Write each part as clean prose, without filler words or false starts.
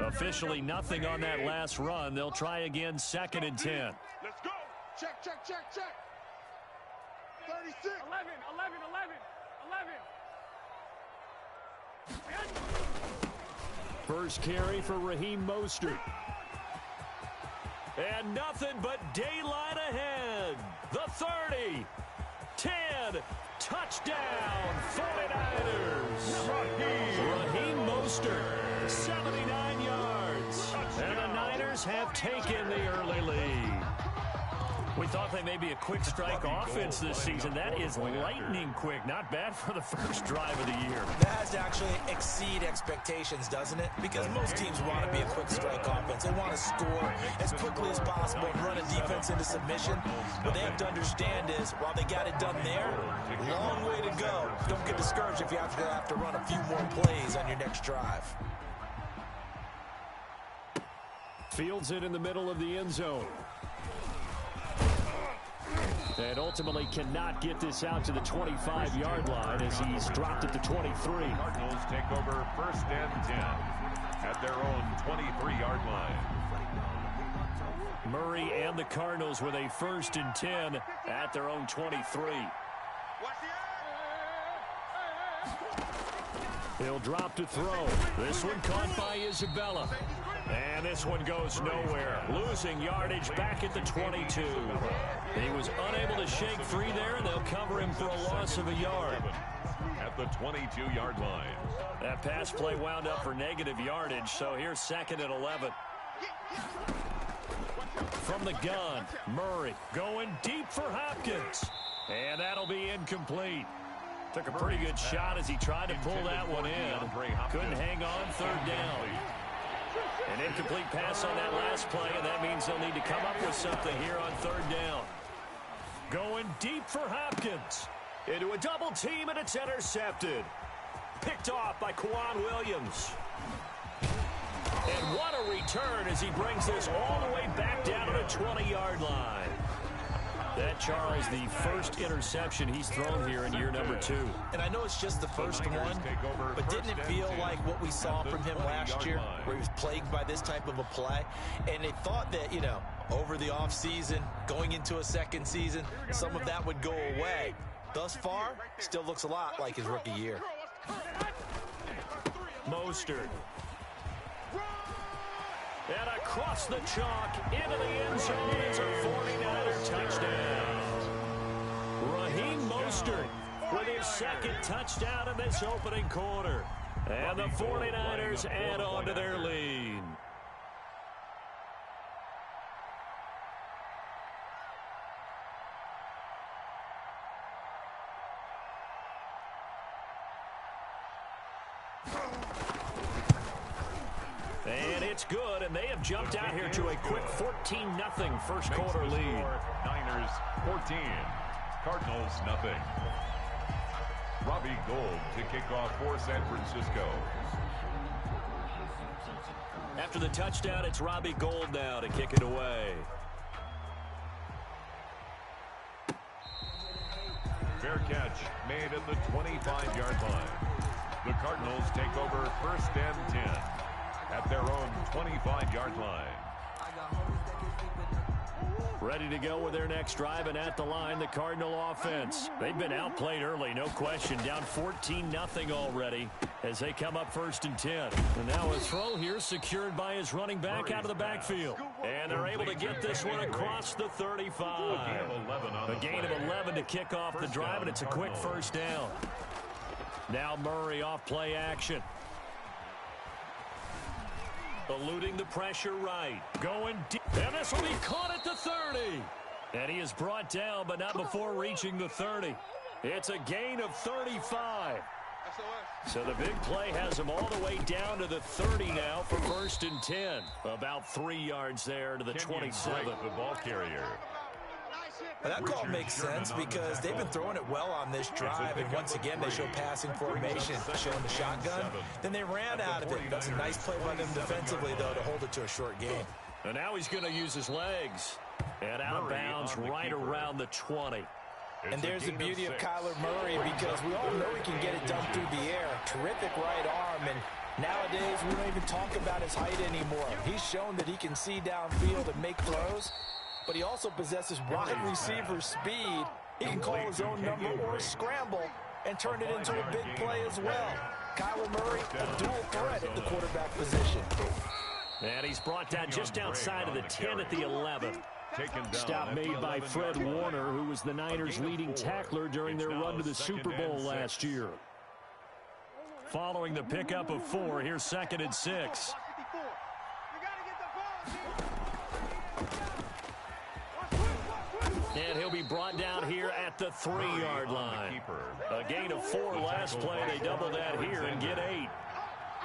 Officially nothing on that last run. They'll try again, 2nd and 10. Let's go. Check. 36. 11. First carry for Raheem Mostert. And nothing but daylight ahead. The 30. 10. Touchdown, 49ers. Raheem Mostert, 79 yards. And the Niners have taken the early lead. We thought they may be a quick strike offense this season. That is lightning quick. Not bad for the first drive of the year. That has to actually exceed expectations, doesn't it? Because most teams want to be a quick strike offense. They want to score as quickly as possible and run a defense into submission. What they have to understand is, while they got it done there, long way to go. Don't get discouraged if you have to run a few more plays on your next drive. Fields it in the middle of the end zone. And ultimately cannot get this out to the 25-yard line as he's dropped at the 23. Cardinals take over 1st and 10 at their own 23-yard line. Murray and the Cardinals with a 1st and 10 at their own 23. He'll drop to throw. This one caught by Isabella. And this one goes nowhere. Losing yardage back at the 22. He was unable to shake free there, and they'll cover him for a loss of a yard. At the 22-yard line. That pass play wound up for negative yardage, so here's 2nd and 11. From the gun, Murray going deep for Hopkins. And that'll be incomplete. Took a pretty good shot as he tried to pull that one in. Couldn't hang on, 3rd down. An incomplete pass on that last play, and that means they'll need to come up with something here on 3rd down. Going deep for Hopkins. Into a double team, and it's intercepted. Picked off by Kwan Williams. And what a return as he brings this all the way back down to the 20-yard line. That, Charles, the first interception he's thrown here in year number 2. And I know it's just the first one, but didn't it feel like what we saw from him last year, where he was plagued by this type of a play? And they thought that, over the offseason, going into a 2nd season, some of that would go away. Thus far, still looks a lot like his rookie year. Mostert. And across the chalk, into the end zone, it's a 49er touchdown. Raheem Mostert with his 2nd touchdown in this opening quarter. And the 49ers add on to their lead. And it's good, and they have jumped out here to a quick 14-0 first quarter lead. Niners 14, Cardinals nothing. Robbie Gould to kick off for San Francisco. After the touchdown, it's Robbie Gould now to kick it away. Fair catch made at the 25-yard line. The Cardinals take over 1st and 10 at their own 25-yard line. Ready to go with their next drive, and at the line, the Cardinal offense. They've been outplayed early, no question. Down 14-0 already as they come up 1st and 10. And now a throw here secured by his running back out of the backfield. And they're able to get this one across the 35. A gain of 11 to kick off the drive, and it's a quick 1st down. Now Murray off play action. Eluding the pressure right. Going deep. And this will be caught at the 30. And he is brought down, but not before reaching the 30. It's a gain of 35. So the big play has him all the way down to the 30 now for 1st and 10. About 3 yards there to the 27. The ball carrier. That call makes sense because they've been throwing it well on this drive, and once again they show passing formation, showing the shotgun. Then they ran out of it. That's a nice play by them defensively, though, to hold it to a short game. And now he's going to use his legs. And out of bounds right around the 20. And there's the beauty of Kyler Murray, because we all know he can get it done through the air. Terrific right arm, and Nowadays, we don't even talk about his height anymore. He's shown that he can see downfield and make throws, but he also possesses wide receiver speed. He can call his own number or scramble and turn it into a big play as well. Kyler Murray, a dual threat at the quarterback position. And he's brought down just outside of the 10 at the 11. Stop made by Fred Warner, who was the Niners' leading tackler during their run to the Super Bowl last year. Following the pickup of 4, here's 2nd and 6. And he'll be brought down here at the 3-yard line. A gain of 4 last play. They double that here and get 8.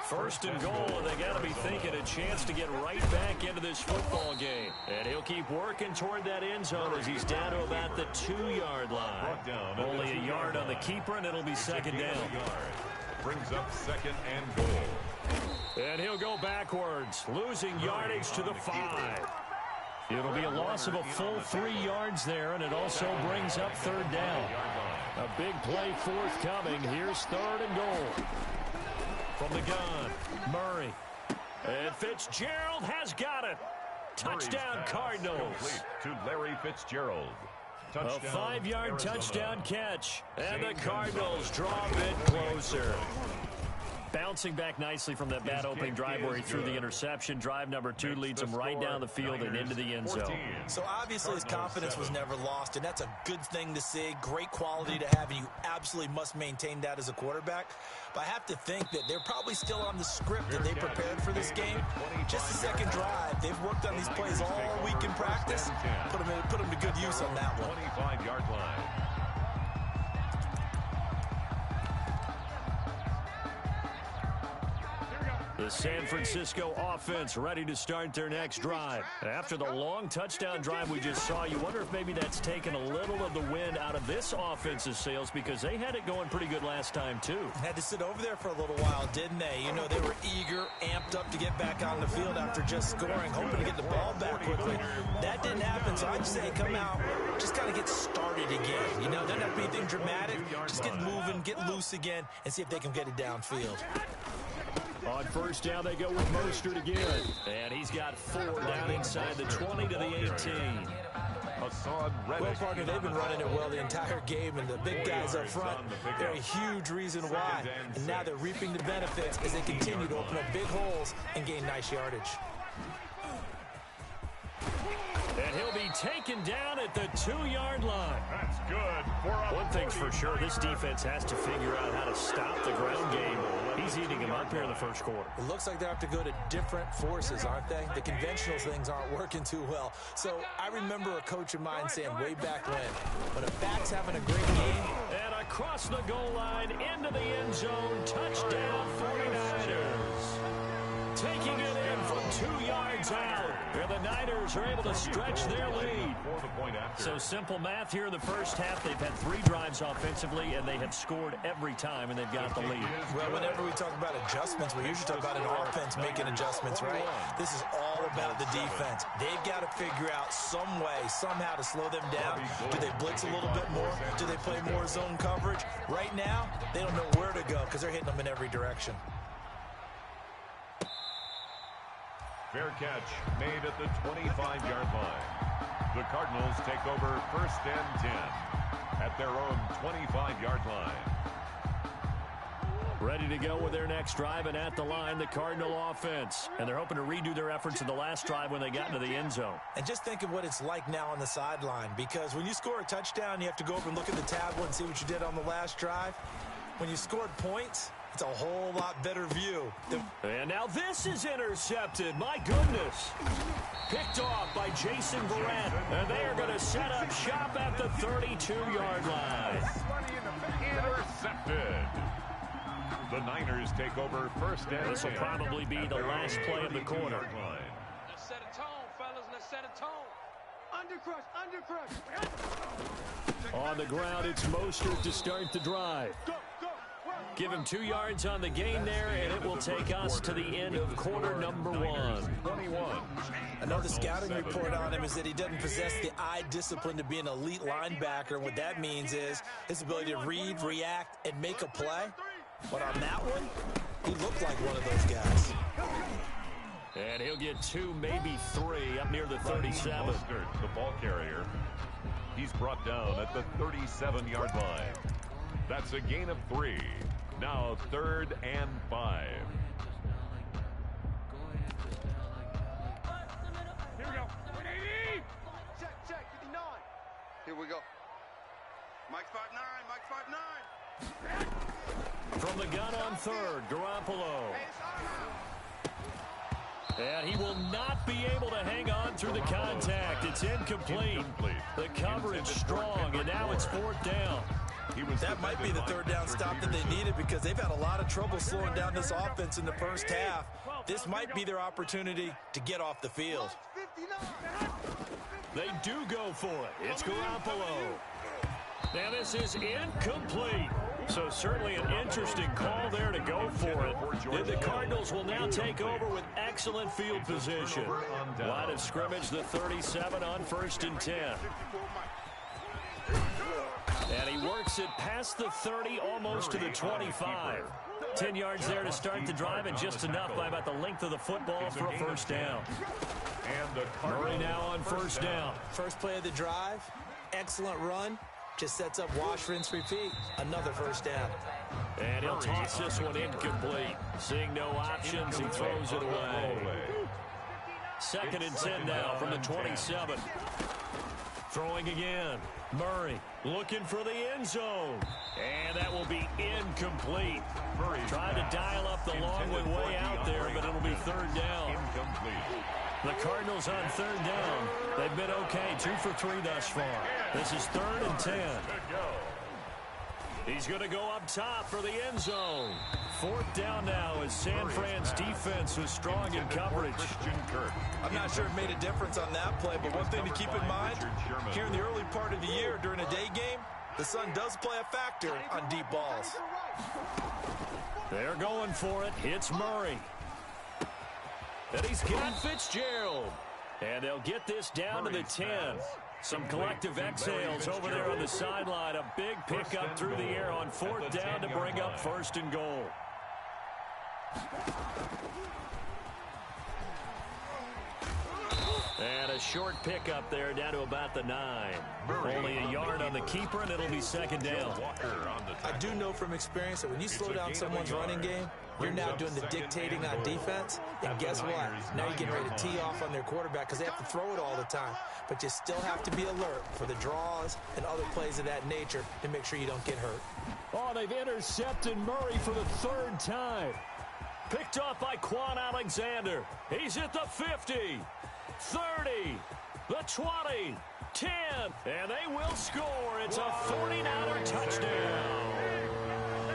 1st and goal, and they got to be thinking a chance to get right back into this football game. And he'll keep working toward that end zone as he's down to about the 2-yard line. Only a yard on the keeper, and it'll be 2nd down. Brings up 2nd and goal. And he'll go backwards, losing yardage to the 5. It'll be a loss of a full 3 yards there, and it also brings up 3rd down. A big play forthcoming. Here's 3rd and goal. From the gun, Murray. And Fitzgerald has got it. Touchdown, Cardinals. To Larry Fitzgerald. A 5-yard touchdown catch. And the Cardinals draw a bit closer. Bouncing back nicely from that bad opening drive where he threw the interception. Drive number 2 leads him right down the field and into the end zone. So obviously his confidence was never lost, and that's a good thing to see. Great quality to have, and you absolutely must maintain that as a quarterback. But I have to think that they're probably still on the script that they prepared for this game. Just the second drive. They've worked on these plays all week in practice. Put them to good use on that one. 25-yard line. The San Francisco offense ready to start their next drive. After the long touchdown drive we just saw, you wonder if maybe that's taken a little of the wind out of this offense's sails because they had it going pretty good last time too. Had to sit over there for a little while, didn't they? You know, they were eager, amped up to get back on the field after just scoring, hoping to get the ball back quickly. That didn't happen, so I'd say come out, just kind of get started again. You know, doesn't have to be anything dramatic. Just get moving, get loose again, and see if they can get it downfield. On 1st down, they go with Mostert again. And he's got 4 down inside the 20 to the 18. Well, partner, they've been running it well the entire game, and the big guys up front, they're a huge reason why. And now they're reaping the benefits as they continue to open up big holes and gain nice yardage. And he'll be taken down at the 2-yard line. That's good. One thing's for sure, this defense has to figure out how to stop the ground game. He's eating him up here in the 1st quarter. It looks like they have to go to different forces, aren't they? The conventional things aren't working too well. So I remember a coach of mine saying way back when a back's having a great game. And across the goal line, into the end zone, touchdown 49ers. Taking it in from 2 yards out. And the Niners are able to stretch their lead. So simple math here in the 1st half. They've had 3 drives offensively, and they have scored every time, and they've got the lead. Well, whenever we talk about adjustments, we usually talk about an offense making adjustments, right? This is all about the defense. They've got to figure out some way, somehow to slow them down. Do they blitz a little bit more? Do they play more zone coverage? Right now, they don't know where to go because they're hitting them in every direction. Fair catch made at the 25-yard line. The Cardinals take over 1st and 10 at their own 25-yard line. Ready to go with their next drive, and at the line, the Cardinal offense. And they're hoping to redo their efforts in the last drive when they got into the end zone. And just think of what it's like now on the sideline, because when you score a touchdown, you have to go over and look at the tablet and see what you did on the last drive. When you scored points, it's a whole lot better view. And now this is intercepted. My goodness. Picked off by Jason Verrett. And they are going to set up shop at the 32-yard line. Intercepted. The Niners take over 1st and 10. This will probably be the last play of the quarter. Let's set a tone, fellas. Let's set a tone. Under crush. On the ground, it's Mostert to start the drive. Go. Give him 2 yards on the gain there, and it will take us to the end of quarter number 1. Another scouting report on him is that he doesn't possess the eye discipline to be an elite linebacker. What that means is his ability to read, react, and make a play. But on that one, he looked like one of those guys. And he'll get 2, maybe 3 up near the 37. Mostert, the ball carrier. He's brought down at the 37-yard line. That's a gain of 3. Now 3rd and 5. Here we go. Check, 59. Here we go. Mike 5'9", Mike 5'9". From the gun on 3rd, Garoppolo. And he will not be able to hang on through the contact. It's incomplete. The coverage strong, and now it's 4th down. That might be the 3rd down stop that they needed because they've had a lot of trouble slowing down this offense in the first half. This might be their opportunity to get off the field. They do go for it. It's Garoppolo. Now this is incomplete. So certainly an interesting call there to go for it. And the Cardinals will now take over with excellent field position. Line of scrimmage, the 37 on 1st and 10. And he works it past the 30, almost to the 25. 10 yards there to start the drive, and just enough by about the length of the football for a 1st down. Murray now on 1st down. First play of the drive, excellent run. Just sets up wash, rinse, repeat. Another 1st down. And he'll toss this one incomplete. Seeing no options, he throws it away. 2nd and 10 now from the 27. Throwing again. Murray looking for the end zone. And that will be incomplete. Trying to dial up the long way out there, but it'll be 3rd down. The Cardinals on 3rd down. They've been okay, 2 for 3 thus far. This is 3rd and 10. He's going to go up top for the end zone. 4th down now as San Fran's defense was strong in coverage. I'm not sure it made a difference on that play, but one thing to keep in mind, here in the early part of the year during a day game, the sun does play a factor on deep balls. They're going for it. It's Murray. And he's got Fitzgerald. And they'll get this down to the 10. Some collective exhales over there on the sideline. A big pickup through the air on 4th down to bring up 1st and goal. And a short pickup there down to about the 9. Only a yard on the keeper, and it'll be 2nd down. I do know from experience that when you slow down someone's running game, you're now doing the dictating on defense. And guess what? Now you're getting ready to tee off on their quarterback because they have to throw it all the time. But you still have to be alert for the draws and other plays of that nature to make sure you don't get hurt. Oh, they've intercepted Murray for the 3rd time. Picked off by Quan Alexander. He's at the 50, 30, the 20, 10, and they will score. It's a 49er touchdown.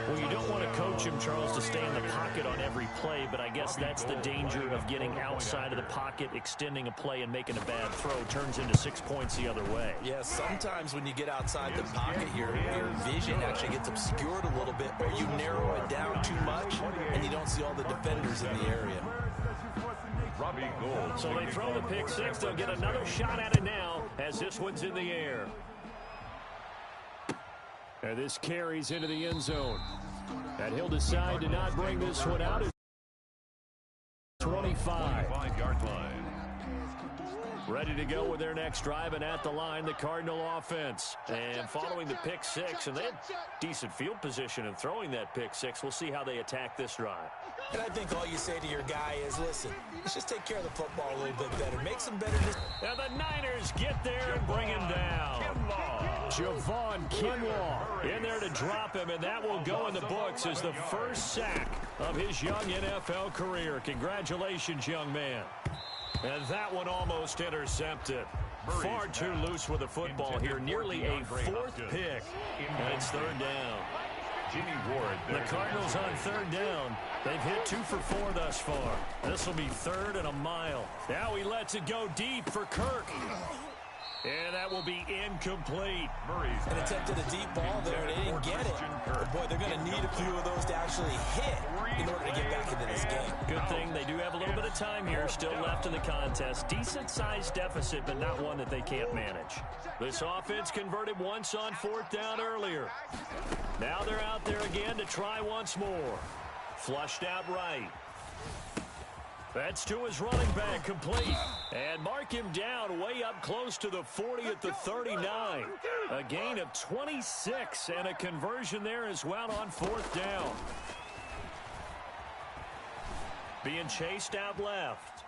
Well, you don't want to coach him, Charles, to stay in the pocket on every play, but I guess that's the danger of getting outside of the pocket, extending a play, and making a bad throw. Turns into 6 points the other way. Yeah, sometimes when you get outside the pocket, your vision actually gets obscured a little bit, or you narrow it down too much, and you don't see all the defenders in the area. So they throw the pick 6. They'll get another shot at it now as this one's in the air. And this carries into the end zone. And he'll decide to not bring this one out. 25-yard line. Ready to go with their next drive, and at the line, the Cardinal offense. And following the pick 6, and they had decent field position in throwing that pick 6. We'll see how they attack this drive. And I think all you say to your guy is, listen, let's just take care of the football a little bit better. Make some better decisions. And the Niners get there and bring him down. Javon Kinlaw in there to drop him, and that will go in the books as the first sack of his young NFL career. Congratulations, young man. And that one almost intercepted. Far too loose with the football here. Nearly a 4th pick. And it's 3rd down. The Cardinals on 3rd down. They've hit 2 for 4 thus far. This will be 3rd and a mile. Now he lets it go deep for Kirk. And that will be incomplete. And attempted a deep ball there, and they didn't get it. But boy, they're going to need a few of those to actually hit in order to get back into this game. Good thing they do have a little bit of time here still left in the contest. Decent-sized deficit, but not one that they can't manage. This offense converted once on 4th down earlier. Now they're out there again to try once more. Flushed out right. That's to his running back, complete. And mark him down way up close to the 40 at the 39. A gain of 26 and a conversion there as well on fourth down. Being chased out left.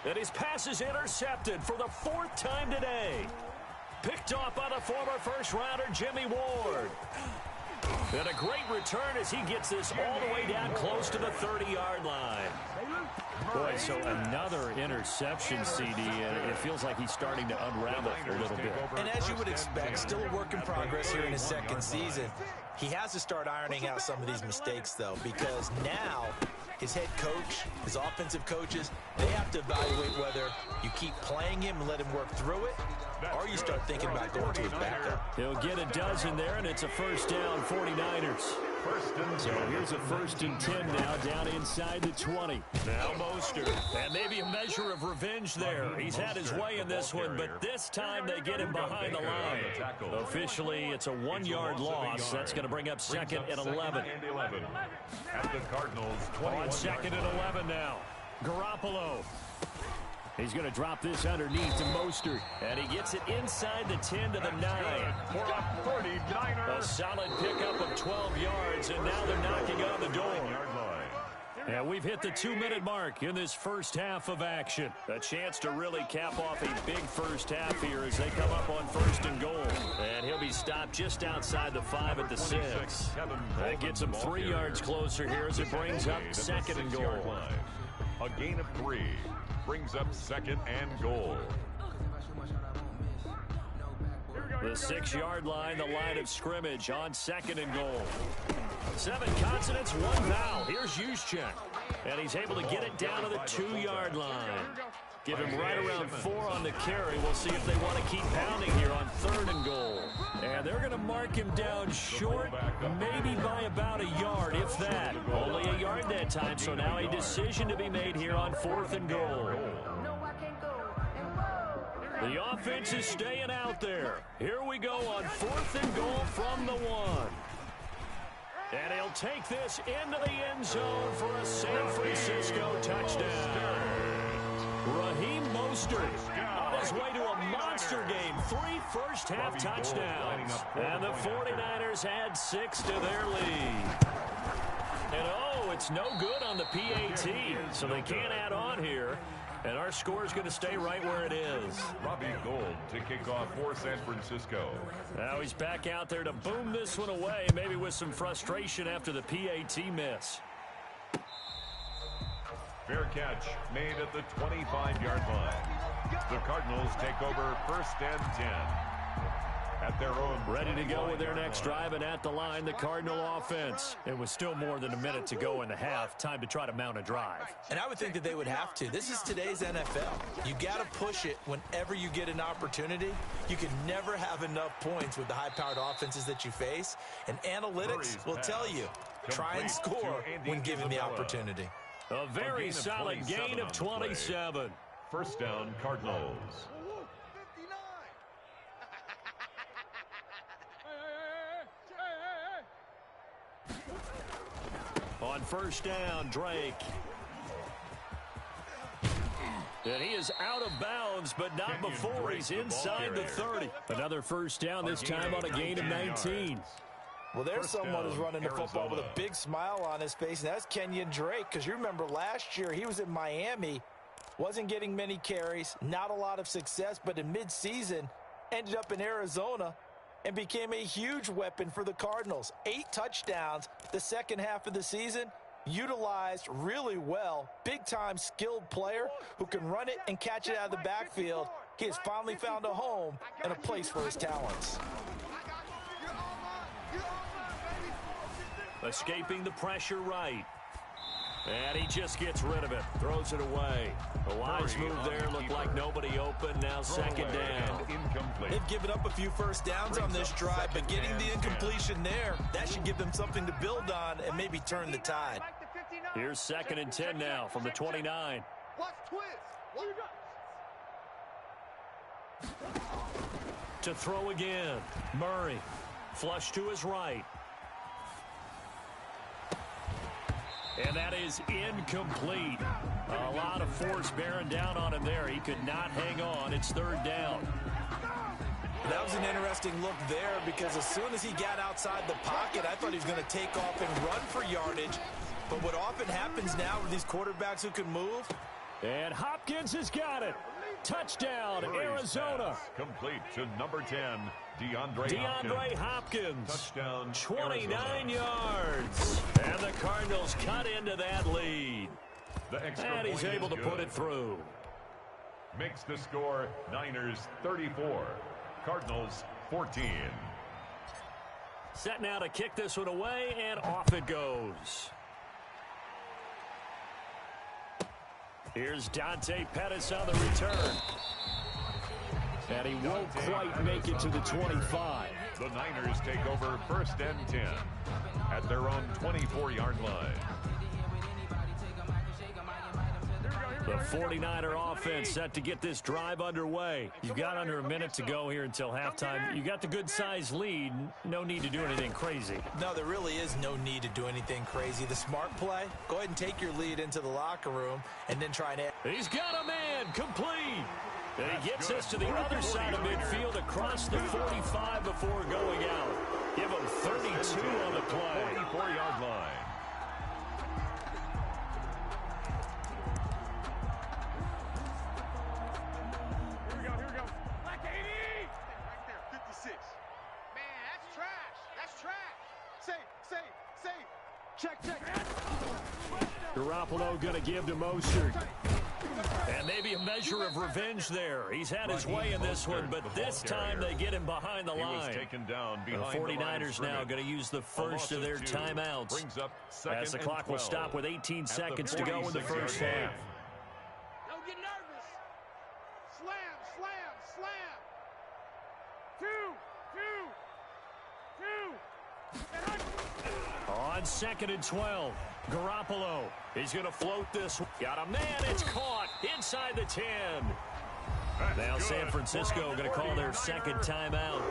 And his pass is intercepted for the fourth time today. Picked off by the former first-rounder Jimmy Ward. And a great return as he gets this all the way down close to the 30-yard line. Boy, so another interception, CD, and it feels like he's starting to unravel a little bit. And as you would expect, still a work in progress here in his second season. He has to start ironing out some of these mistakes, though, because now his head coach, his offensive coaches, they have to evaluate whether you keep playing him and let him work through it, or you start thinking about going to his backup. He'll get a dozen there, and it's a first down, 49ers. So here's a 1st and 10 now, down inside the 20. Now Mostert, and maybe a measure of revenge there. He's had his way in this one, but this time they get him behind the line. Officially, it's a 1-yard loss. That's going to bring up 2nd and 11. At the Cardinals, On 2nd and 11 now. Garoppolo. He's going to drop this underneath to Mostert. And he gets it inside the 10 to the 9. For a 39er. A solid pickup of 12 yards, and now they're knocking on the door. And we've hit the 2-minute mark in this first half of action. A chance to really cap off a big first half here as they come up on 1st and goal. And he'll be stopped just outside the 5 at the 6. That gets him 3 yards closer here as it brings up 2nd and goal. A gain of 3 brings up 2nd and goal. The 6-yard line, the line of scrimmage on 2nd and goal. 7 consonants, 1 vowel. Here's Juszczyk. And he's able to get it down to the 2-yard line. Give him right around 4 on the carry. We'll see if they want to keep pounding here on 3rd and goal. And they're going to mark him down short, maybe by about a yard, if that. Only a yard that time, so now a decision to be made here on 4th and goal. The offense is staying out there. Here we go on 4th and goal from the 1. And he'll take this into the end zone for a San Francisco touchdown. Raheem Mostert on his way to a monster game. 3 first-half touchdowns. And the 49ers add 6 to their lead. And oh, it's no good on the PAT, so they can't add on here. And our score is going to stay right where it is. Robbie Gould to kick off for San Francisco. Now he's back out there to boom this one away, maybe with some frustration after the PAT miss. Fair catch made at the 25-yard line. The Cardinals take over 1st and 10. At their own. Ready to go with their next drive, and at the line, the Cardinal offense. It was still more than a minute to go in the half. Time to try to mount a drive. And I would think that they would have to. This is today's NFL. You got to push it whenever you get an opportunity. You can never have enough points with the high-powered offenses that you face. And analytics will tell you, try and score when given the opportunity. A very solid gain of 27. 1st down, Cardinals. On 1st down, Drake. And he is out of bounds, but not before he's inside the 30. Another 1st down, this time on a gain of 19. Well, there's someone who's running the football with a big smile on his face, and that's Kenyon Drake, because you remember last year he was in Miami, wasn't getting many carries, not a lot of success, but in midseason ended up in Arizona and became a huge weapon for the Cardinals. 8 touchdowns the second half of the season, utilized really well. Big-time skilled player who can run it and catch it out of the backfield. He has finally found a home and a place for his talents. Escaping the pressure right. And he just gets rid of it. Throws it away. The lines move there. Looked like nobody open. Now 2nd down. They've given up a few first downs on this drive, but getting the incompletion there, that should give them something to build on and maybe turn the tide. Here's 2nd and 10 now from the 29. To to throw again. Murray, flush to his right. And that is incomplete. A lot of force bearing down on him there. He could not hang on. It's third down. That was an interesting look there because as soon as he got outside the pocket, I thought he was going to take off and run for yardage. But what often happens now with these quarterbacks who can move. And Hopkins has got it. Touchdown, Arizona. Complete to number 10, DeAndre Hopkins. Touchdown, 29 Arizona. yards. And the Cardinals cut into that lead. And he's able to put it through. Makes the score Niners 34, Cardinals 14. Set now to kick this one away, and off it goes. Here's Dante Pettis on the return. And he won't quite make it to the 25. The Niners take over first and 10 at their own 24-yard line. The 49er offense set to get this drive underway. You've got under a minute to go here until halftime. You got the good-sized lead. No need to do anything crazy. No, there really is no need to do anything crazy. The smart play, go ahead and take your lead into the locker room and then try and... He's got a man complete. And he gets us to the other side of midfield across the 45 before going out. Give him 32 on the play. 44-yard line. Garoppolo going to give to Mostert. And maybe a measure of revenge there. He's had his way in this one, but this time they get him behind the line. The 49ers now going to use the first of their timeouts as the clock will stop with 18 seconds to go in the first half. Don't get nervous. Slam, slam, slam. Two. On 2nd and 12, Garoppolo. He's going to float this. Got a man. It's caught inside the 10. Now San Francisco going to call their second timeout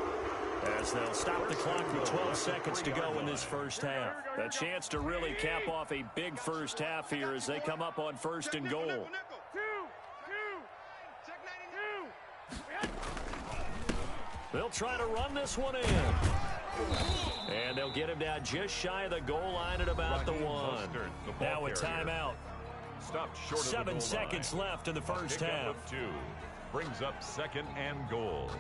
as they'll stop the clock with 12 seconds to go in this first half. A chance to really cap off a big first half here as they come up on 1st and goal. They'll try to run this one in. And they'll get him down just shy of the goal line at about the 1. Now a timeout. 7 seconds left in the first half. Brings up 2nd and goal.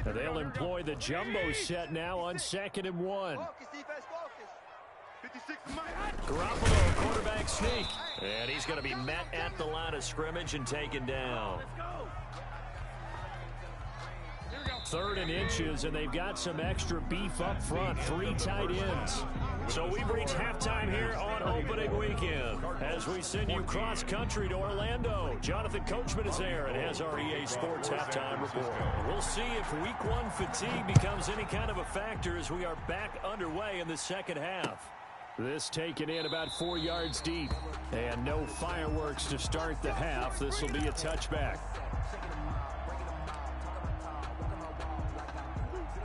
They'll employ the jumbo set now on 2nd and 1. Garoppolo, quarterback sneak. And he's going to be met at the line of scrimmage and taken down. 3rd and inches, and they've got some extra beef up front. 3 tight ends. So we've reached halftime here on opening weekend as we send you cross-country to Orlando. Jonathan Coachman is there and has our EA Sports halftime report. We'll see if Week 1 fatigue becomes any kind of a factor as we are back underway in the second half. This taken in about 4 yards deep. And no fireworks to start the half. This will be a touchback.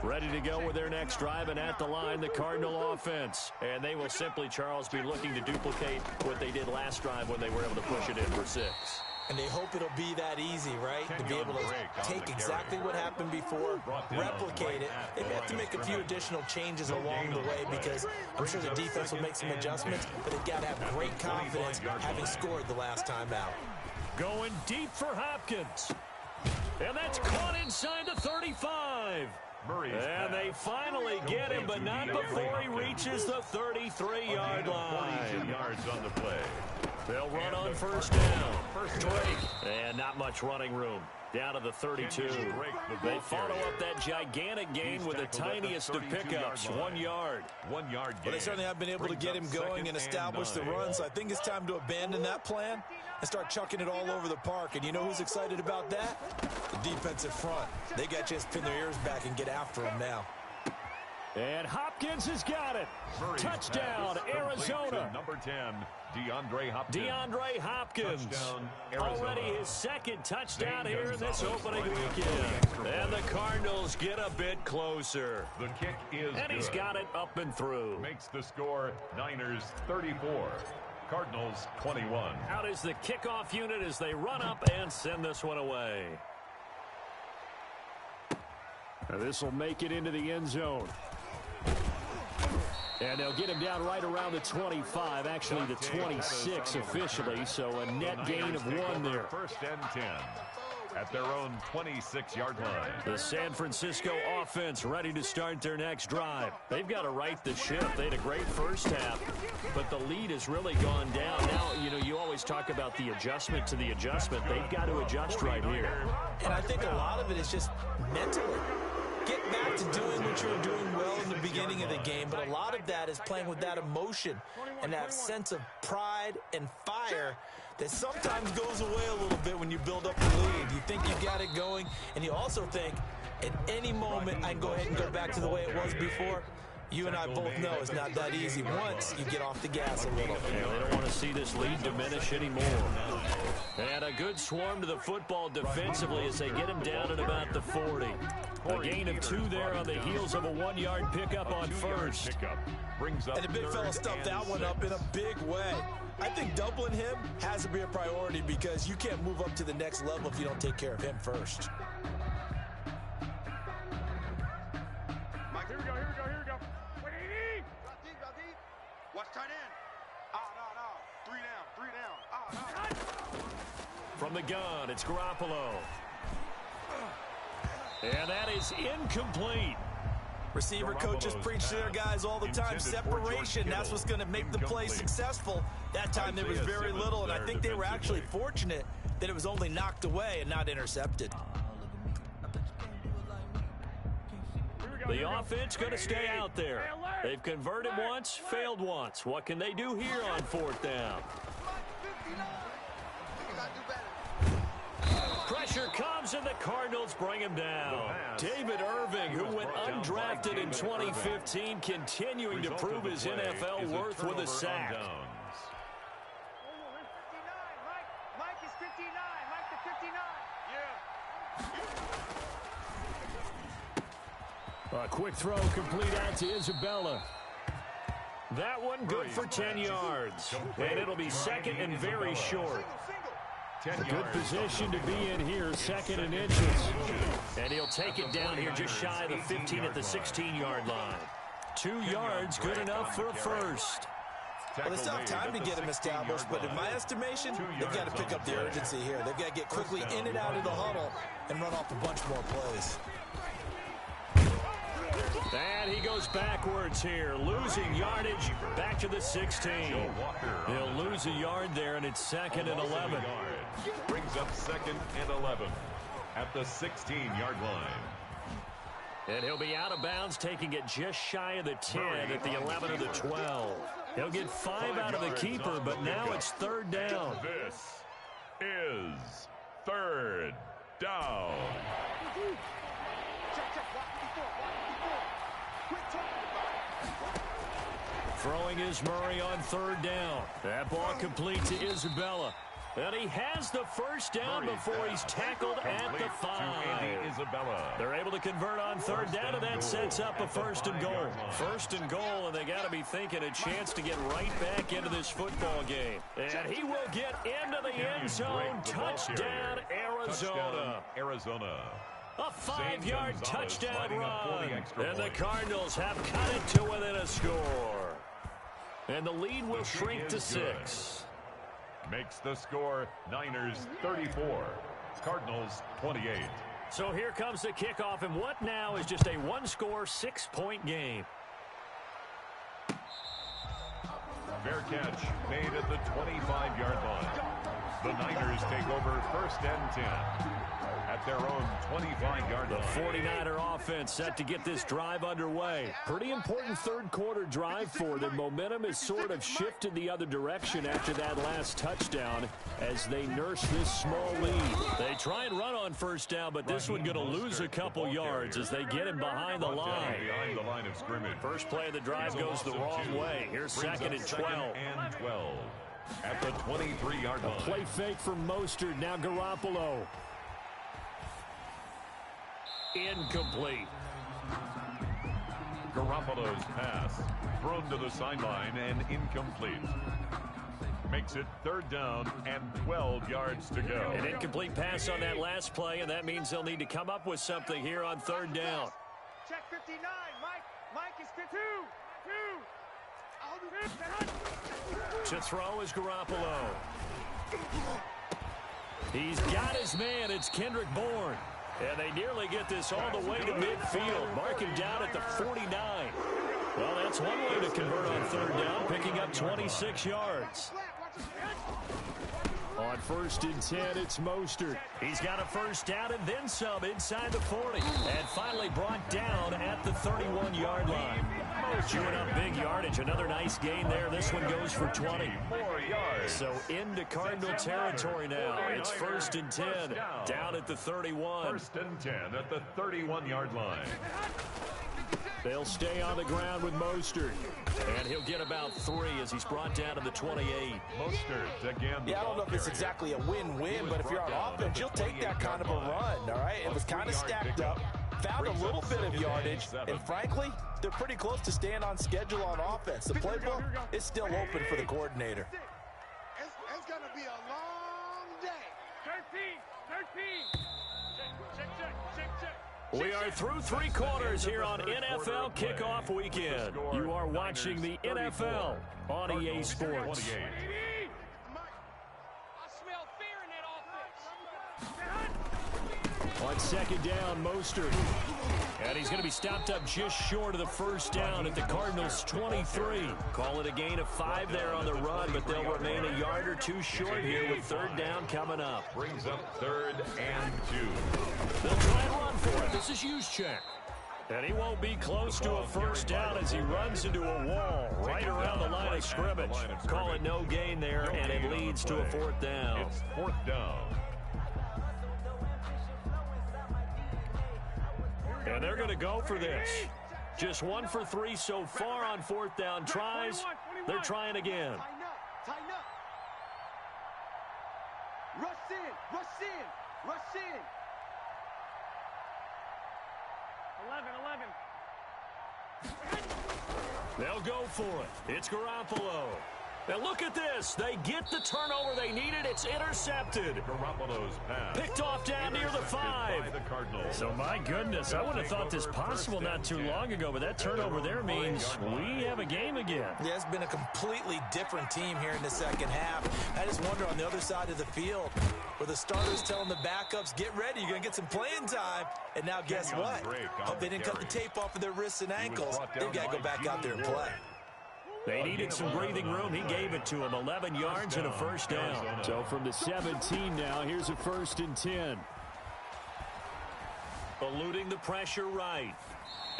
Ready to go with their next drive, and at the line, the Cardinal offense. And they will simply, Charles, be looking to duplicate what they did last drive when they were able to push it in for 6. And they hope it'll be that easy, right? To be able to take exactly what happened before, replicate it. They've had to make a few additional changes along the way because I'm sure the defense will make some adjustments, but they've got to have great confidence having scored the last time out. Going deep for Hopkins. And that's caught inside the 35. And they finally get him, but not before he reaches the 33-yard line. Yards on the play. They'll run on first down. Drake. And not much running room. Down to the 32. They follow up that gigantic gain with the tiniest of pickups. 1 yard. 1 yard gain. But they certainly have been able to get him going and establish the run, so I think it's time to abandon that plan and start chucking it all over the park. And you know who's excited about that? The defensive front. They got to just pin their ears back and get after him now. And Hopkins has got it. Murray's Touchdown, Arizona. Number 10, DeAndre Hopkins. DeAndre Hopkins. Touchdown, Arizona. Already his second touchdown here in this opening weekend. And the Cardinals get a bit closer. The kick is And he's good. got it up and through. Makes the score Niners 34, Cardinals 21. Out is the kickoff unit as they run up and send this one away. Now this will make it into the end zone. And they'll get him down right around the 25, actually the 26 officially, so a net gain of 1 there. First and 10 at their own 26-yard line. The San Francisco offense ready to start their next drive. They've got to right the ship. They had a great first half, but the lead has really gone down. Now, you know, you always talk about the adjustment to the adjustment. They've got to adjust right here. And I think a lot of it is just mentally. Get back to doing what you were doing well in the beginning of the game, but a lot of that is playing with that emotion and that sense of pride and fire that sometimes goes away a little bit when you build up the lead. You think you got it going, and you also think at any moment I can go ahead and go back to the way it was before. You and I both know it's not that easy once you get off the gas a little. Yeah, they don't want to see this lead diminish anymore. And a good swarm to the football defensively as they get him down at about the 40. A gain of 2 there on the heels of a 1-yard pickup on first. And the big fella stuffed that one up in a big way. I think doubling him has to be a priority because you can't move up to the next level if you don't take care of him first. Mike, here we go. Deep. Watch tight end. No. 3 down. No. From the gun, it's Garoppolo. And that is incomplete. Receiver coaches preach to their guys all the time. Separation, that's what's going to make the play successful. That time there was very little, and I think they were actually fortunate that it was only knocked away and not intercepted. The offense going to stay out there. They've converted once, failed once. What can they do here on 4th down? Pressure comes, and the Cardinals bring him down. David Irving, who went undrafted in 2015, continuing to prove his NFL worth with a sack. Mike is 59. Mike the 59. Yeah. A quick throw complete out to Isabella. That one good for 10 yards. And it'll be second and very short. A good position to be in here, 2nd and inches. And he'll take it down here just shy of the 15 at the 16-yard line. 2 yards, good enough for a first. Well, they still have time to get him established, but in my estimation, they've got to pick up the urgency here. They've got to get quickly in and out of the huddle and run off a bunch more plays. And he goes backwards here, losing yardage back to the 16. He'll lose a yard there, and it's 2nd and 11. Brings up 2nd and 11 at the 16-yard line. And he'll be out of bounds, taking it just shy of the 10 at the 11 of the 12. He'll get 5 out of the keeper, but now it's 3rd down. This is 3rd down. Throwing is Murray on 3rd down. That ball complete to Isabella. And he has the first down before he's tackled at the 5. They're able to convert on 3rd down, and that sets up a 1st and goal. 1st and goal, and they got to be thinking a chance to get right back into this football game. And he will get into the end zone. Touchdown, Arizona. A 5-yard touchdown run. And the Cardinals have cut it to within a score. And the lead will shrink to 6. Makes the score Niners 34, Cardinals 28. So here comes the kickoff, and what now is just a 1-score, 6-point game. Fair catch made at the 25-yard line. The Niners take over 1st and 10 at their own 25-yard line. The 49er offense set to get this drive underway. Pretty important third-quarter drive for them. Momentum has sort of shifted the other direction after that last touchdown as they nurse this small lead. They try and run on 1st down, but this one going to lose a couple yards as they get him behind the line. Behind the line of scrimmage. First play of the drive goes the wrong way. Here's 2nd and 12. And 12 at the 23-yard line. Play fake for Mostert. Now Garoppolo. Incomplete. Garoppolo's pass thrown to the sideline and incomplete. Makes it 3rd down and 12 yards to go. An incomplete pass on that last play, and that means they'll need to come up with something here on 3rd down. Check 59, Mike is 2. To throw is Garoppolo. He's got his man. It's Kendrick Bourne. And they nearly get this all the way to midfield. Mark him down at the 49. Well, that's one way to convert on 3rd down, picking up 26 yards. On 1st and 10, it's Mostert. He's got a 1st down and then some inside the 40. And finally brought down at the 31-yard line. Chewing up big yardage. Another nice gain there. This one goes for 20. More yards. So into Cardinal territory now. It's 1st and 10. Down at the 31. 1st and 10 at the 31-yard line. They'll stay on the ground with Mostert. And he'll get about 3 as he's brought down to the 28. Mostert again. Yeah, I don't know if it's exactly a win-win, but if you're on offense, you'll take that kind of a run, all right? It was kind of stacked up. Found a little bit of yardage, and frankly, they're pretty close to staying on schedule on offense. The playbook is still open for the coordinator. It's going to be a long day. 13. Check. We are through 3 quarters here on NFL Kickoff Weekend. You are watching the NFL on EA Sports. On 2nd down, Mostert. And he's going to be stopped up just short of the 1st down at the Cardinals' 23. Call it a gain of 5 there on the run, but they'll remain a yard or 2 short here with 3rd down coming up. Brings up 3rd and 2. They'll try and run for it. This is Juszczyk. And he won't be close to a 1st down as he runs into a wall right around the line of scrimmage. Call it no gain there, and it leads to a 4th down. It's 4th down. And they're going to go for this. Just 1 for 3 so far on 4th down tries. They're trying again. Tighten up. Rush in. 11. They'll go for it. It's Garoppolo. Now look at this. They get the turnover they needed. It's intercepted. Garoppolo's pass. Picked off down near the 5. So my goodness, I would have thought this possible not too long ago, but that turnover there means we have a game again. Yeah, it's been a completely different team here in the 2nd half. I just wonder on the other side of the field where the starters telling the backups, get ready, you're going to get some playing time. And now guess what? Hope they didn't cut the tape off of their wrists and ankles. They've got to go back out there and play. They needed some breathing room. He gave it to him. 11 yards and a 1st down. So from the 17 now, here's a 1st and 10. Eluding the pressure right.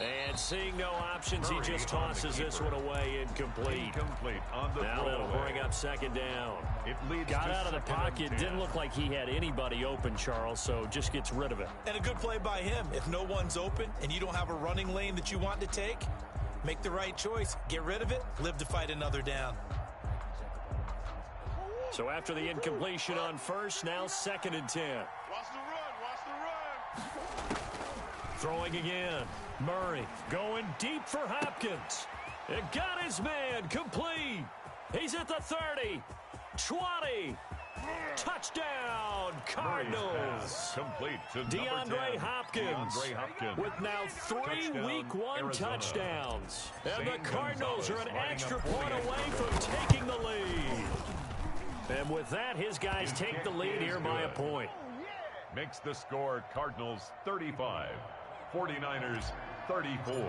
And seeing no options, he just tosses this one away incomplete. Now that'll bring up 2nd down. Got out of the pocket. Didn't look like he had anybody open, Charles, so just gets rid of it. And a good play by him. If no one's open and you don't have a running lane that you want to take, make the right choice. Get rid of it. Live to fight another down. So after the incompletion on 1st, now 2nd and 10. Watch the run. Throwing again. Murray going deep for Hopkins. It got his man complete. He's at the 30. 20. Touchdown, Cardinals. Complete to DeAndre Hopkins with now 3 Week 1 touchdowns. And the Cardinals are an extra point away from taking the lead. And with that, his guys take the lead here by a point. Makes the score Cardinals 35, 49ers 34.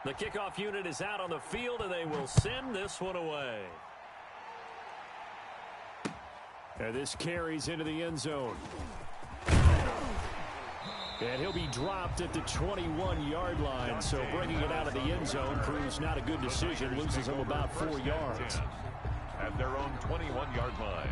The kickoff unit is out on the field, and they will send this one away. And this carries into the end zone. And he'll be dropped at the 21-yard line. So bringing it out of the end zone proves not a good decision. Loses him about 4 yards. At their own 21-yard line.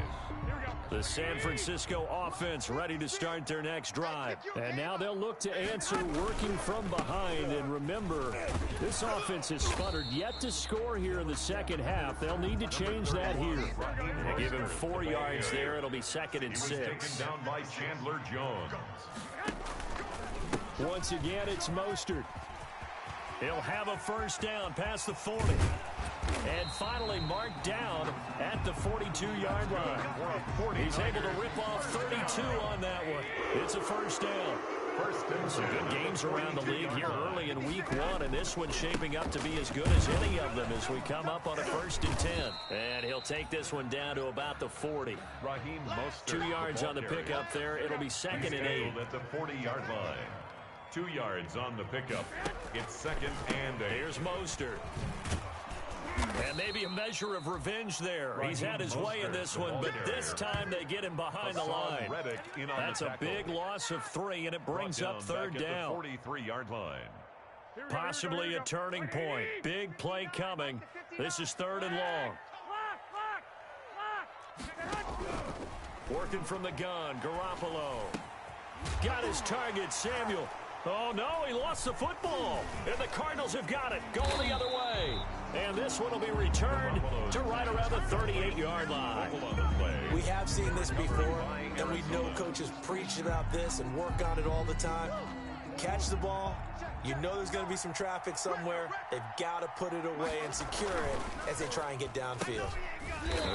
The San Francisco offense ready to start their next drive. And now they'll look to answer working from behind. And remember, this offense has sputtered yet to score here in the second half. They'll need to change that here. They give him 4 yards there. It'll be 2nd and 6. Taken down by Chandler Jones. Once again, it's Mostert. He'll have a first down past the 40. And finally marked down at the 42-yard line. He's able to rip off 32 on that one. It's a first down. Some good games around the league here early in week 1, and this one's shaping up to be as good as any of them as we come up on a 1st and 10. And he'll take this one down to about the 40. Raheem Mostert, 2 yards on the pickup there. It'll be 2nd and 8. At the 40-yard line. 2 yards on the pickup. It's 2nd and 8. Here's Mostert. And maybe a measure of revenge there. He's had his way in this one, but this time they get him behind the line. That's a big loss of 3, and it brings up 3rd down. 43-yard line. Possibly a turning point. Big play coming. This is 3rd and long. Working from the gun, Garoppolo. Got his target, Samuel. Oh, no, he lost the football. And the Cardinals have got it, going the other way. And this one will be returned to right around the 38-yard line. We have seen this before, and we know coaches preach about this and work on it all the time. Catch the ball. You know there's going to be some traffic somewhere. They've got to put it away and secure it as they try and get downfield.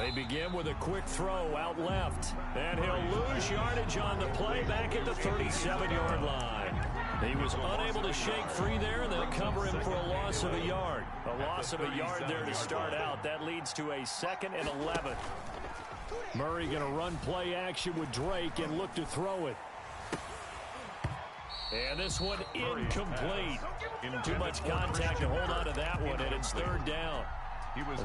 They begin with a quick throw out left. And he'll lose yardage on the play back at the 37-yard line. He was unable to shake free there, and they'll cover him for a loss of a yard. A loss of a yard there to start out. That leads to a 2nd and 11. Murray going to run play action with Drake and look to throw it. And this one incomplete. Too much contact to hold on to that one, and it's 3rd down.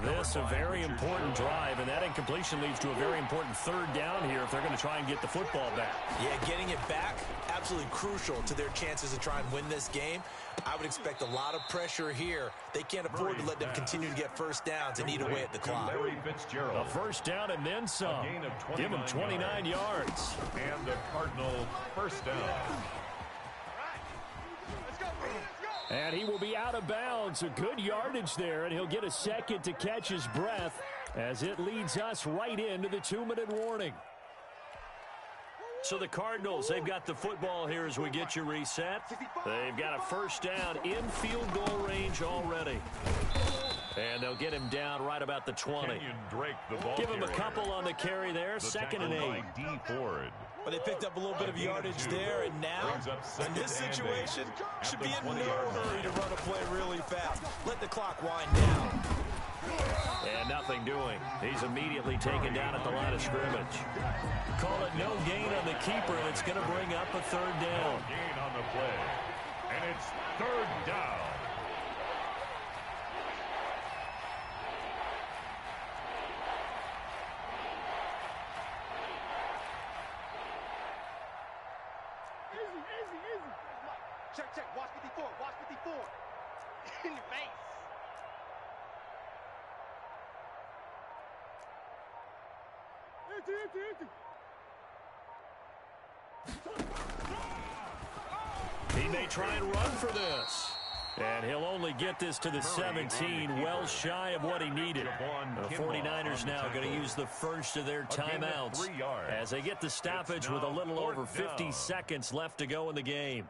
This a very important drive, and that incompletion leads to a very important 3rd down here if they're going to try and get the football back. Yeah, getting it back, absolutely crucial to their chances to try and win this game. I would expect a lot of pressure here. They can't afford to let them continue to get first downs and eat away at the clock. A first down and then some. Give them 29 yards. And the Cardinal first down. And he will be out of bounds. A good yardage there, and he'll get a second to catch his breath as it leads us right into the 2-minute warning. So the Cardinals, they've got the football here as we get you reset. They've got a first down in field goal range already. And they'll get him down right about the 20. Give him a couple on the carry there. 2nd and 8. D. Ford. But they picked up a little bit of yardage there, and now, in this situation, should be in no hurry to run a play really fast. Let the clock wind down. And nothing doing. He's immediately taken down at the line of scrimmage. Call it no gain on the keeper, and it's going to bring up a 3rd down. No gain on the play, and it's 3rd down. Check. Watch 54. Watch 54. In the face. He may try and run for this. And he'll only get this to the 17, well shy of what he needed. The 49ers now going to use the first of their timeouts as they get the stoppage with a little over 50 seconds left to go in the game.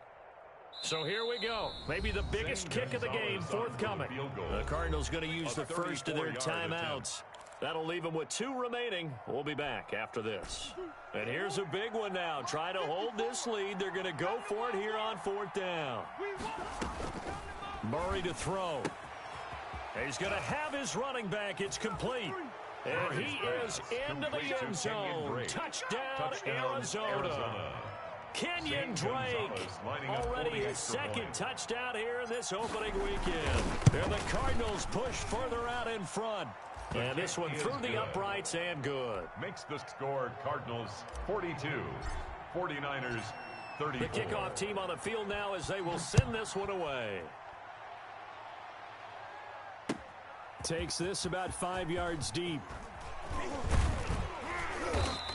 So here we go. Maybe the biggest kick of the game forthcoming. The Cardinals going to use the first of their timeouts. That'll leave them with 2 remaining. We'll be back after this. And here's a big one now. Try to hold this lead. They're going to go for it here on 4th down. Murray to throw. He's going to have his running back. It's complete. And he is into the end zone. Touchdown, Arizona. Kenyon Drake, already his 2nd touchdown here in this opening weekend. And the Cardinals push further out in front. And this one through the uprights and good. Makes the score Cardinals 42, 49ers 34. The kickoff team on the field now as they will send this one away. Takes this about 5 yards deep.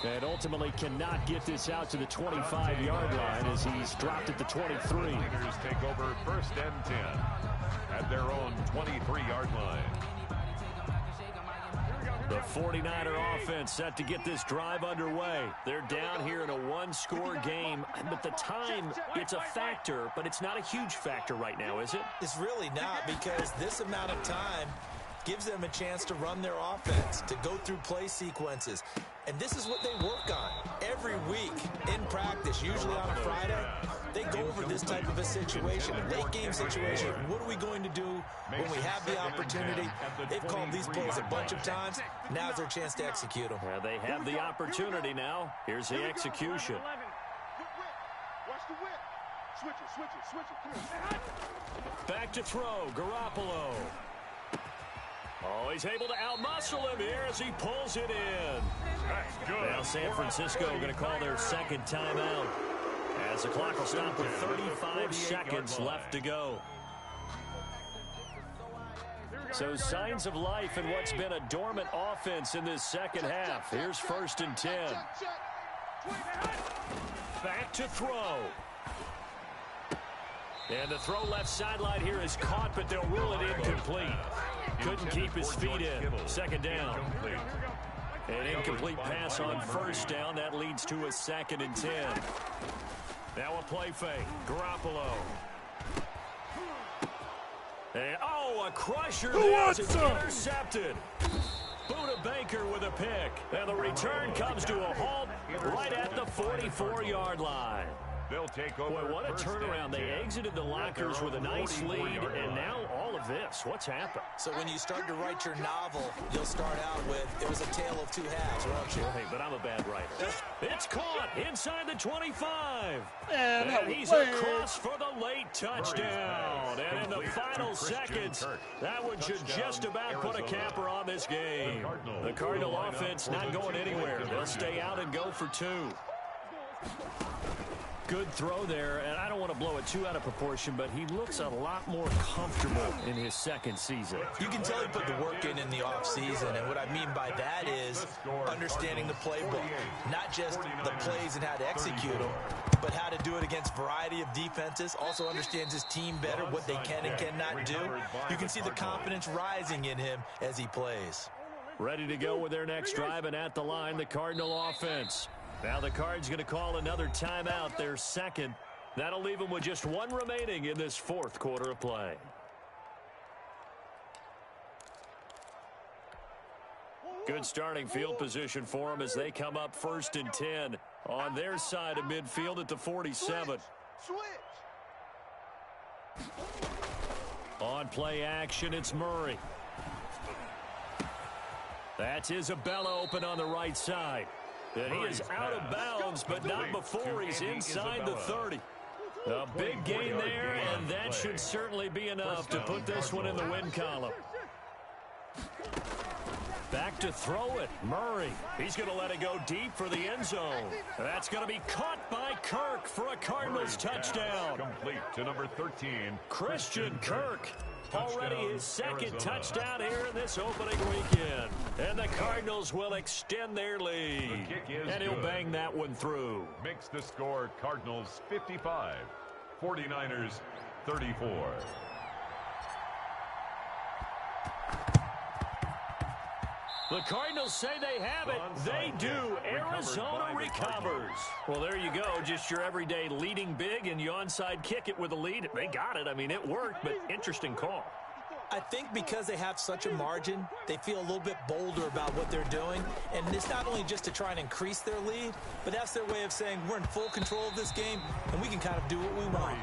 And ultimately cannot get this out to the 25-yard line as he's dropped at the 23. Niners take over 1st and 10 at their own 23-yard line. The 49er offense set to get this drive underway. They're down here in a one-score game, but the time, it's a factor, but it's not a huge factor right now, is it? It's really not, because this amount of time gives them a chance to run their offense, to go through play sequences. And this is what they work on every week in practice, usually on a Friday. They go over this type of a situation, a late game situation. What are we going to do when we have the opportunity? They've called these plays a bunch of times. Now's their chance to execute them. Yeah, they have the opportunity now. Here's the execution. Watch the whip. Switch it. Back to throw, Garoppolo. Oh, he's able to outmuscle him here as he pulls it in. That's good. Now San Francisco going to call their second timeout as the clock will stop with 35 seconds left to go. So signs of life in what's been a dormant offense in this second half. Here's 1st and 10. Back to throw. And the throw left sideline here is caught, but they'll rule it incomplete. Couldn't keep his feet in. 2nd down. An incomplete pass on 1st down. That leads to a 2nd and 10. Now a play fake. Garoppolo. And, a crusher there as it's intercepted. Buda Baker with a pick. And the return comes to a halt right at the 44-yard line. They'll take over. Boy, what a turnaround. They exited the lockers with a nice lead, and now all of this. What's happened? So when you start to write your novel, you'll start out with, it was a tale of two halves, won't you? Hey, but I'm a bad writer. It's caught inside the 25. And he's across for the late touchdown. And in the final seconds, that one should just about put a capper on this game. The Cardinal offense not going anywhere. They'll stay out and go for 2. Good throw there, and I don't want to blow it too out of proportion, but he looks a lot more comfortable in his 2nd season. You can tell he put the work in the offseason, and what I mean by that is understanding the playbook. Not just the plays and how to execute them, but how to do it against a variety of defenses. Also understands his team better, what they can and cannot do. You can see the confidence rising in him as he plays. Ready to go with their next drive, and at the line, the Cardinal offense. Now the Cards going to call another timeout, their 2nd. That'll leave them with just 1 remaining in this 4th quarter of play. Good starting field position for them as they come up 1st and 10 on their side of midfield at the 47. On play action, it's Murray. That's Isabella open on the right side. And he is out of bounds, but not before he's inside the 30. A big gain there, and that should certainly be enough to put this one in the win column. Back to throw it, Murray. He's going to let it go deep for the end zone. That's going to be caught by Kirk for a Cardinals touchdown. Complete to number 13. Christian Kirk. Already his 2nd touchdown here in this opening weekend. And the Cardinals will extend their lead. And he'll bang that one through. Makes the score Cardinals 55, 49ers 34. The Cardinals say they have it. They do. Arizona recovers. Well, there you go. Just your everyday leading big, and you onside kick it with a lead. They got it. I mean, it worked, but interesting call. I think because they have such a margin, they feel a little bit bolder about what they're doing. And it's not only just to try and increase their lead, but that's their way of saying we're in full control of this game, and we can kind of do what we want.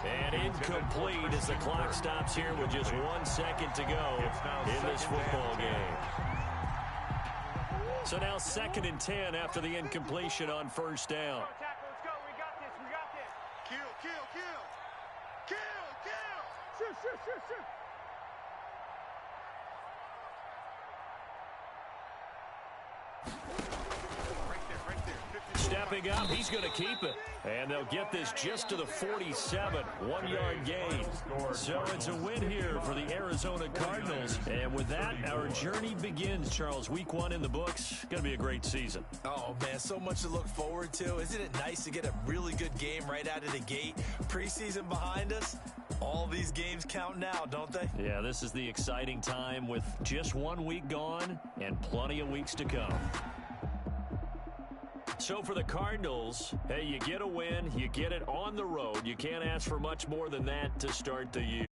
And incomplete as the clock stops here with just 1 second to go in this football game. So now 2nd and 10 after the incompletion on 1st down. Let's go. We got this. Kill. Shoot. Stepping up, he's going to keep it. And they'll get this just to the 47, 1-yard gain. So it's a win here for the Arizona Cardinals. And with that, our journey begins, Charles. Week 1 in the books. Going to be a great season. Oh, man, so much to look forward to. Isn't it nice to get a really good game right out of the gate? Preseason behind us. All these games count now, don't they? Yeah, this is the exciting time with just 1 week gone and plenty of weeks to come. So for the Cardinals, hey, you get a win, you get it on the road. You can't ask for much more than that to start the year.